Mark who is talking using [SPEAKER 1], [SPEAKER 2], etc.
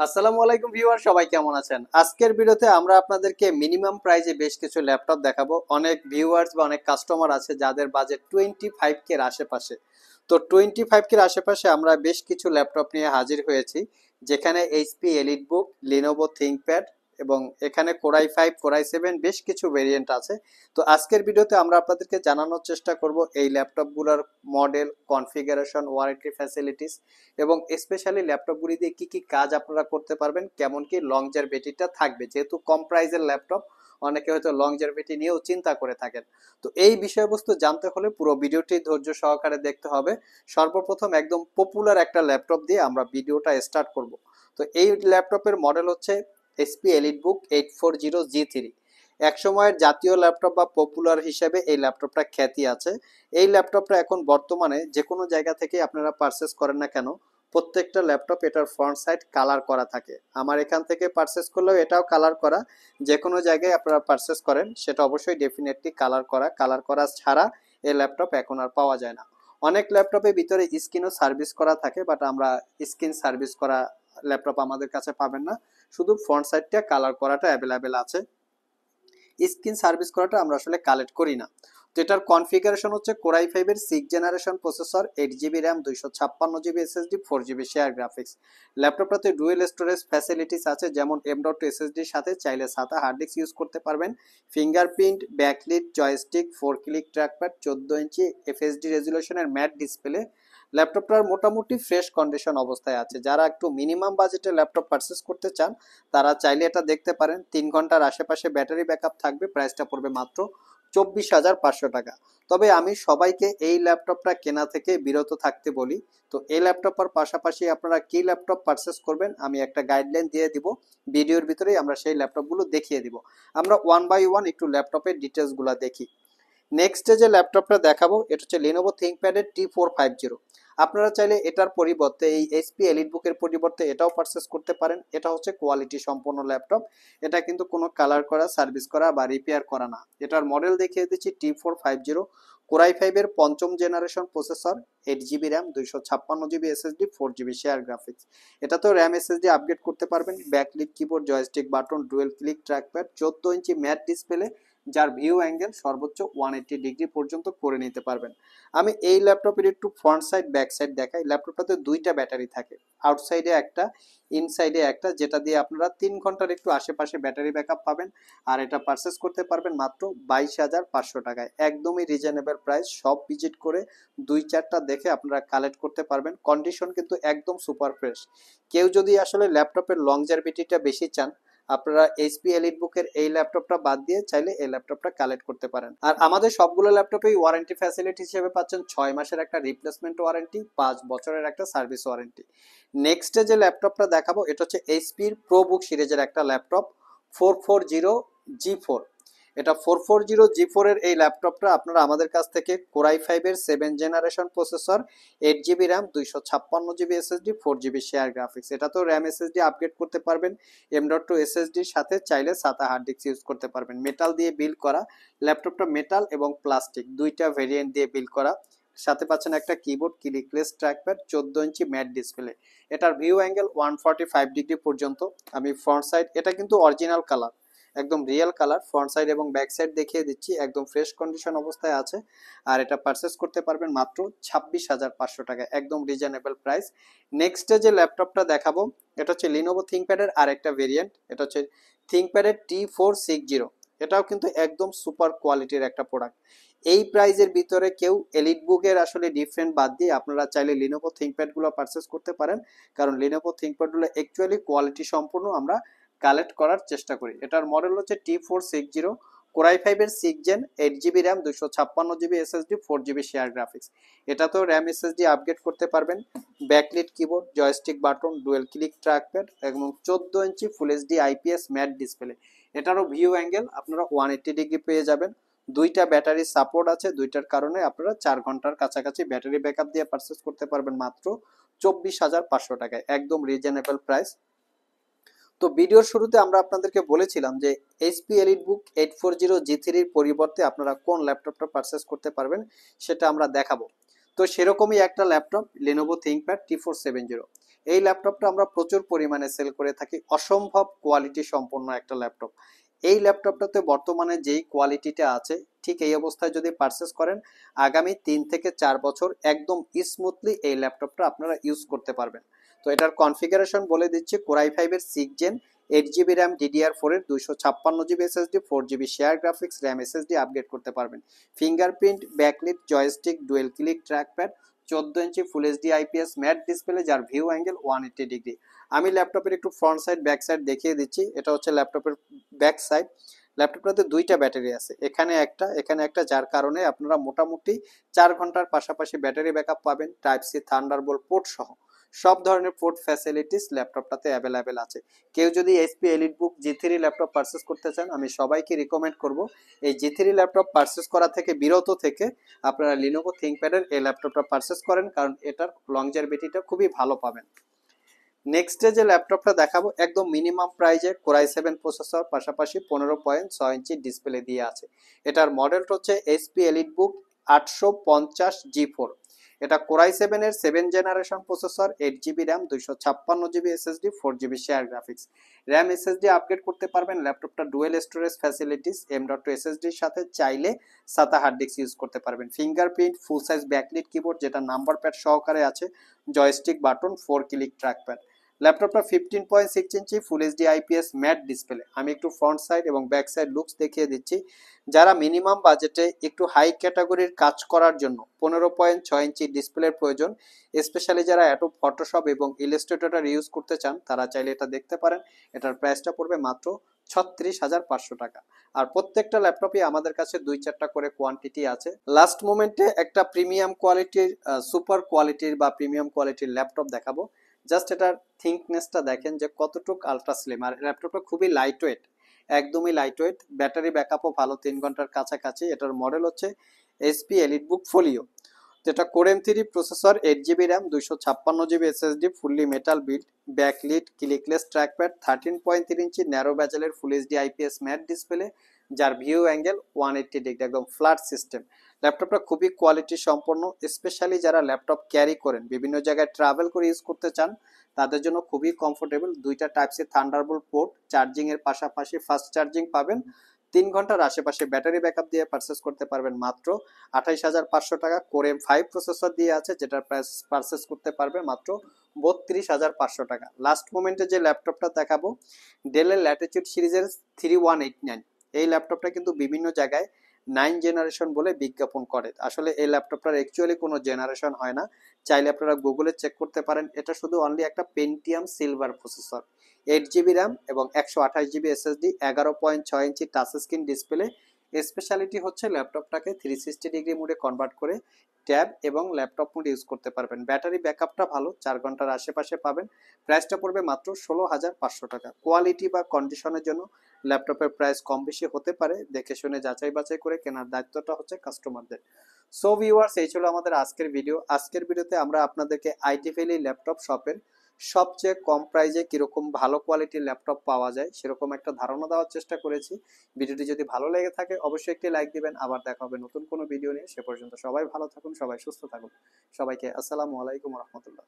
[SPEAKER 1] আসসালামু আলাইকুম ভিউয়ার, সবাই কেমন আছেন? আজকের ভিডিওতে আমরা আপনাদেরকে মিনিমাম প্রাইজে বেশ কিছু ল্যাপটপ দেখাবো। অনেক ভিউয়ার্স বা অনেক কাস্টমার আছে যাদের বাজেট 25K এর আশেপাশে। তো 25K এর আশেপাশে আমরা বেশ কিছু ল্যাপটপ নিয়ে হাজির হয়েছি, যেখানে এইচপি এলিটবুক, লিনোভো থিংকপ্যাড এবং এখানে কোরাই 5 কোরাই 7 বেশ কিছু ভেরিয়েন্ট আছে। তো আজকের ভিডিওতে আমরা আপনাদেরকে জানানোর চেষ্টা করব এই ল্যাপটপগুলোর মডেল, কনফিগারেশন, ওয়ারেন্টি ফ্যাসিলিটিস এবং স্পেশালি ল্যাপটপগুলি দিয়ে কি কি কাজ আপনারা করতে পারবেন, কেমন কি লংজারভিটিটা থাকবে। যেহেতু কম প্রাইজের ল্যাপটপ, অনেকে হয়তো লংজারভিটি নিয়েও চিন্তা করে থাকেন। তো এই বিষয়বস্তু জানতে হলে পুরো ভিডিওটি ধৈর্য সহকারে দেখতে হবে। সর্বপ্রথম একদম পপুলার একটা ল্যাপটপ দিয়ে আমরা ভিডিওটা স্টার্ট করব। তো এই ল্যাপটপের মডেল হচ্ছে এইচপি এলিটবুক 840G3। এক সময়ের জাতীয় ল্যাপটপ বা পপুলার হিসেবে এই ল্যাপটপটা খ্যাতি আছে। এই ল্যাপটপটা এখন বর্তমানে যে কোনো জায়গা থেকে আপনারা পারচেস করেন না কেন, প্রত্যেকটা ল্যাপটপ এটার ফ্রন্ট সাইড কালার করা থাকে। আমার এখান থেকে পারচেস করলেও এটাও কালার করা। যে কোনো জায়গায় আপনারা পারচেস করেন সেটা অবশ্যই ডেফিনেটলি কালার করা। কালার করা ছাড়া এই ল্যাপটপ এখন আর পাওয়া যায় না। অনেক ল্যাপটপের ভিতরে স্ক্রিনও সার্ভিস করা থাকে, বাট আমরা স্ক্রিন সার্ভিস করা ল্যাপটপ আমাদের কাছে পাবেন না। শুধু ফ্রন্ট সাইডটা কালার করাটা অ্যাভেলেবেল আছে, স্ক্রিন সার্ভিস করাটা আমরা আসলে কালেক্ট করি না। তো এটার কনফিগারেশন হচ্ছে কোরাই 5 এর 6 generation processor, 8 GB RAM, 256 GB SSD, 4 GB share graphics. ল্যাপটপটাতে ডুয়েল স্টোরেজ ফ্যাসিলিটিস আছে, যেমন M.2 এসএসডির সাথে চাইলে SATA হার্ড ডিস্ক ইউজ করতে পারবেন। Fingerprint, backlit, joystick, 4 click trackpad, 14 ইঞ্চি এফএসডি রেজুলেশনের ম্যাট ডিসপ্লে। ল্যাপটপটার মোটামুটি ফ্রেশ কন্ডিশন অবস্থায় আছে। যারা একটু মিনিমাম বাজেটে ল্যাপটপ পারচেস করতে চান তারা চাইলে এটা দেখতে পারেন। 3 ঘন্টার আশেপাশে ব্যাটারি ব্যাকআপ থাকবে। প্রাইসটা পড়বে মাত্র 24,500 টাকা। তবে আমি সবাইকে এই ল্যাপটপটা কেনা থেকে বিরত থাকতে বলি। তো এই ল্যাপটপের পাশাপাশি আপনারা কি ল্যাপটপ পারচেস করবেন আমি একটা গাইডলাইন দিয়ে দিব। ভিডিওর ভিতরেই আমরা সেই ল্যাপটপগুলো দেখিয়ে দিব। আমরা ওয়ান বাই ওয়ান একটু ল্যাপটপের ডিটেলসগুলো দেখি। নেক্সট যে ল্যাপটপটা দেখাবো এটা হচ্ছে Lenovo ThinkPad এর T450। আপনারা চাইলে এটার পরিবর্তে এই এইচপি এলিটবুকের পরিবর্তে এটাও পারচেস করতে পারেন। এটা হচ্ছে কোয়ালিটি সম্পন্ন ল্যাপটপ। এটা কিন্তু কোনো কালার করা, সার্ভিস করা বা রিপেয়ার করা না। এটার মডেল দেখিয়ে দিচ্ছি T450, কোরাই 5 এর 5ম generation processor, 8 GB RAM, 256 GB SSD, 4 GB share graphics. এটা তো র্যাম এসএসডি আপগ্রেড করতে পারবেন। Backlit keyboard, joystick button, dual click trackpad, 14 inch matte display, যার ভিউ অ্যাঙ্গেল সর্বোচ্চ 180 ডিগ্রি পর্যন্ত করে নিতে পারবেন। আমি এই ল্যাপটপের একটু ফ্রন্ট সাইড ব্যাক সাইড দেখাই। ল্যাপটপটাতে দুইটা ব্যাটারি থাকে, আউটসাইডে একটা, ইনসাইডে একটা, যেটা দিয়ে আপনারা 3 ঘন্টার একটু আশেপাশে ব্যাটারি ব্যাকআপ পাবেন। আর এটা পারচেস করতে পারবেন মাত্র 22,500 টাকায়। একদমই রিজনেবল প্রাইস। সব ভিজিট করে 2-4টা দেখে আপনারা কালেক্ট করতে পারবেন। কন্ডিশন কিন্তু একদম সুপার ফ্রেশ। কেউ যদি আসলে ল্যাপটপের লংজারভিটিটা বেশি চান, আপনারা এইচপি এলিটবুকের এই ল্যাপটপটা বাদ দিয়ে চাইলে এই ল্যাপটপটা কালেক্ট করতে পারেন। আর আমাদের সবগুলো ল্যাপটপেই ওয়ারেন্টি ফ্যাসিলিটি হিসেবে পাচ্ছেন 6 মাসের একটা রিপ্লেসমেন্ট ওয়ারেন্টি, 5 বছরের একটা সার্ভিস ওয়ারেন্টি। নেক্সটে যে ল্যাপটপটা দেখাবো এটা হচ্ছে এইচপির প্রোবুক সিরিজের একটা ল্যাপটপ, 440G4। এটা 440G4 এর এই ল্যাপটপটা আপনারা আমাদের কাছ থেকে কোরাই 5 এর 7 generation processor, 8 GB RAM, 256 GB SSD, 4 GB share graphics. এটা তো র্যাম এসএসডি আপগ্রেড করতে পারবেন। M.2 এসএসডির সাথে চাইলে SATA হার্ড ডিস্ক ইউজ করতে পারবেন। মেটাল দিয়ে বিল্ড করা ল্যাপটপটা, মেটাল এবং প্লাস্টিক দুইটা ভেরিয়েন্ট দিয়ে বিল্ড করা। সাথে পাচ্ছেন একটা keyboard, clickless trackpad, 14 inch matte display. এটার ভিউ অ্যাঙ্গেল 145 ডিগ্রি পর্যন্ত। আমি ফ্রন্ট সাইড, এটা কিন্তু অরিজিনাল কালার, একদম রিয়েল কালার। ফ্রন্ট সাইড এবং ব্যাক সাইড দেখিয়ে দিচ্ছি, একদম ফ্রেশ কন্ডিশন অবস্থায় আছে। আর এটা পারচেস করতে পারবেন মাত্র 26,500 টাকায়, একদম রিজনেবল প্রাইস। নেক্সটে যে ল্যাপটপটা দেখাবো এটা হচ্ছে লিনোভো থিংকপ্যাডের আরেকটা ভেরিয়েন্ট। এটা হচ্ছে থিংকপ্যাডের T460। এটাও কিন্তু একদম সুপার কোয়ালিটির একটা প্রোডাক্ট। এই প্রাইজের ভিতরে কেউ এলিটবুকের আসলে ডিফারেন্ট বাদ দিয়ে আপনারা চাইলে লিনোভো থিংকপ্যাডগুলো পারচেস করতে পারেন, কারণ লিনোভো থিংকপ্যাডগুলো অ্যাকচুয়ালি কোয়ালিটি সম্পূর্ণ আমরা কালেক্ট করার চেষ্টা করি। এটার মডেল হচ্ছে T460, কোরাই 5 এর 6 gen, 8 GB RAM, 256 GB SSD, 4 GB share graphics. এটা তো র্যাম এসএসডি আপগ্রেড করতে পারবেন। Backlit keyboard, joystick button, dual click trackpad এবং 14 inch full HD IPS matte display. এটারও ভিউ অ্যাঙ্গেল আপনারা 180 ডিগ্রি পেয়ে যাবেন। দুইটা ব্যাটারি সাপোর্ট আছে, দুইটার কারণে আপনারা 4 ঘন্টার কাছাকাছি ব্যাটারি ব্যাকআপ দিয়ে পারচেস করতে পারবেন মাত্র 24,500 টাকায়, একদম রিজনেবল প্রাইস। তো ভিডিওর শুরুতে আমরা আপনাদেরকে বলেছিলাম যে এইচপি এলিটবুক 840G3 পরিবর্তে আপনারা কোন ল্যাপটপটা পারচেস করতে পারবেন সেটা আমরা দেখাবো। তো সেরকমই একটা ল্যাপটপ Lenovo ThinkPad T470। এই ল্যাপটপটা আমরা প্রচুর পরিমাণে সেল করে থাকি, অসম্ভব কোয়ালিটি সম্পন্ন একটা ল্যাপটপ। এই ল্যাপটপটাতে বর্তমানে যেই কোয়ালিটিটা আছে, ঠিক এই অবস্থায় যদি পারচেস করেন আগামী 3 থেকে 4 বছর একদম স্মুথলি এই ল্যাপটপটা আপনারা ইউজ করতে পারবেন। তো এটার কনফিগারেশন বলে দিচ্ছি, কোরাই 5-এর 6 জেন, 8 জিবি র্যাম, DDR4-এর 256 GB SSD, 4 GB share graphics, RAM, SSD upgrade করতে পারবেন। Fingerprint, backlit, joystick, dual click trackpad, 14 inch full HD IPS matte display, যার ভিউ অ্যাঙ্গেল 180 ডিগ্রি। আমি ল্যাপটপের একটু ফ্রন্ট সাইড ব্যাক সাইড দেখিয়ে দিচ্ছি। এটা হচ্ছে ল্যাপটপের ব্যাক সাইড। ল্যাপটপটাতে দুইটা ব্যাটারি আছে, এখানে একটা, যার কারণে আপনারা মোটামুটি 4 ঘন্টার পাশাপাশি ব্যাটারি ব্যাকআপ পাবেন। টাইপ সি থান্ডারবোল্ট পোর্ট সহ সব ধরনের পোর্ট ফ্যাসিলিটিস ল্যাপটপটাতে অ্যাভেলেবেল আছে। কেউ যদি HP EliteBook G3 laptop purchase করতে চান, আমি সবাইকে রিকমেন্ড করব এই G3 ল্যাপটপ পারচেস করা থেকে বিরত থেকে আপনারা Lenovo ThinkPad-এর এই ল্যাপটপটা পারচেস করেন, কারণ এটার লংজারভিটিটা খুবই ভালো পাবেন। নেক্সট যে ল্যাপটপটা দেখাবো একদম মিনিমাম প্রাইজে কোরাই 7 প্রসেসর, পাশাপাশি 15.6 ইঞ্চি ডিসপ্লে দিয়ে আছে। এটার মডেলটা হচ্ছে HP EliteBook 850 G4। এটা কোরাই 7-এর 7 generation processor, 8 GB RAM, 256 GB SSD, 4 GB share graphics, RAM, SSD upgrade করতে পারবেন। ল্যাপটপটা ডুয়েল স্টোরেজ ফ্যাসিলিটিস, M.2 SSD-র সাথে চাইলে SATA হার্ড ডিস্ক ইউজ করতে পারবেন। Fingerprint, full size backlit keyboard যেটা নাম্বার প্যাড সহকারে আছে, জয়স্টিক বাটন, 4 ক্লিক ট্র্যাকপ্যাড। ল্যাপটপটা 15.6 inch full HD IPS matte display. আমি একটু ফ্রন্ট সাইড এবং ব্যাক সাইড লুকস দেখিয়ে দিচ্ছি। যারা মিনিমাম বাজেটে একটু হাই ক্যাটাগরির কাজ করার জন্য 15.6 ইঞ্চি ডিসপ্লের প্রয়োজন, স্পেশালি যারা অ্যাডোব ফটোশপ এবং ইলাস্ট্রেটর ইউজ করতে চান, তারা চাইলে এটা দেখতে পারেন। এটার প্রাইসটা পড়বে মাত্র 36,500 টাকা। আর প্রত্যেকটা ল্যাপটপই আমাদের কাছে 2-4টা করে কোয়ান্টিটি আছে। লাস্ট মোমেন্টে একটা প্রিমিয়াম কোয়ালিটির, সুপার কোয়ালিটির বা প্রিমিয়াম কোয়ালিটির ল্যাপটপ দেখাবো। জাস্ট এটার থিকনেসটা দেখেন যে কতটুক আলট্রা স্লিম। আর ল্যাপটপটা খুবই লাইট ওয়েট, একদমই লাইট ওয়েট। ব্যাটারি ব্যাকআপও ভালো, 3 ঘন্টার কাছাকাছি। এটার মডেল হচ্ছে HP EliteBook Folio, যেটা core M3 processor, 8 GB RAM, 256 GB SSD, fully metal build, backlit, clickless trackpad, 13.3 inch narrow ব্যাজেলের full HD IPS matte display, যার ভিউ অ্যাঙ্গেল 180 ডিগ্রি, একদম ফ্ল্যাট সিস্টেম। ল্যাপটপটা খুবই কোয়ালিটি সম্পন্ন, স্পেশালি যারা laptop carry করেন, বিভিন্ন জায়গায় ট্রাভেল করে ইউজ করতে চান, তাদের জন্য খুবই কমফোর্টেবল। দুইটা type C thunderbolt port, charging এর পাশাপাশি ফাস্ট চার্জিং পাবেন। 3 ঘন্টার আশেপাশে ব্যাটারি ব্যাকআপ দিয়ে পারচেস করতে পারবেন মাত্র 28,500 টাকা। কোর M5 প্রসেসর দিয়ে আছে, যেটার প্রাইস পারচেস করতে পারবে মাত্র 32,500 টাকা। লাস্ট মোমেন্টে যে ল্যাপটপটা দেখাবো, ডেলের ল্যাটিটিউড সিরিজের 3189। এই ল্যাপটপটা কিন্তু বিভিন্ন জায়গায় 9 জেনারেশন বলে বিজ্ঞাপন করে, আসলে এই ল্যাপটপটার অ্যাকচুয়ালি কোনো জেনারেশন হয় না। চাইলে আপনারা গুগলে চেক করতে পারেন। এটা শুধু অনলি একটা Pentium silver processor, 8 GB RAM এবং 128 জিবি SSD, 11.6 ইঞ্চি টাচ স্ক্রিন ডিসপ্লে। স্পেশালিটি হচ্ছে ল্যাপটপটাকে 360 ডিগ্রি মোডে কনভার্ট করে ট্যাব এবং ল্যাপটপ মোড ইউজ করতে পারবেন। ব্যাটারি ব্যাকআপটা ভালো, 4 ঘন্টার আশেপাশে পাবেন। প্রাইসটা পড়বে মাত্র 16,500 টাকা। কোয়ালিটি বা কন্ডিশনের জন্য ল্যাপটপের প্রাইস কম বেশি হতে পারে, দেখে শুনে যাচাই বাছাই করে কেনার দায়িত্বটা হচ্ছে কাস্টমারদের। সো ভিউয়ার্স, এই ছিল আমাদের আজকের ভিডিও। আজকের ভিডিওতে আমরা আপনাদেরকে আইটি ভ্যালি ল্যাপটপ শপের সবচেয়ে কম প্রাইজে কিরকম ভালো কোয়ালিটির ল্যাপটপ পাওয়া যায় সেরকম একটা ধারণা দেওয়ার চেষ্টা করেছি। ভিডিওটি যদি ভালো লেগে থাকে অবশ্যই একটি লাইক দিবেন। আবার দেখা হবে নতুন কোনো ভিডিও নিয়ে। সে পর্যন্ত সবাই ভালো থাকুন, সবাই সুস্থ থাকুন। সবাইকে আসসালামু আলাইকুম রহমতুল্লাহ।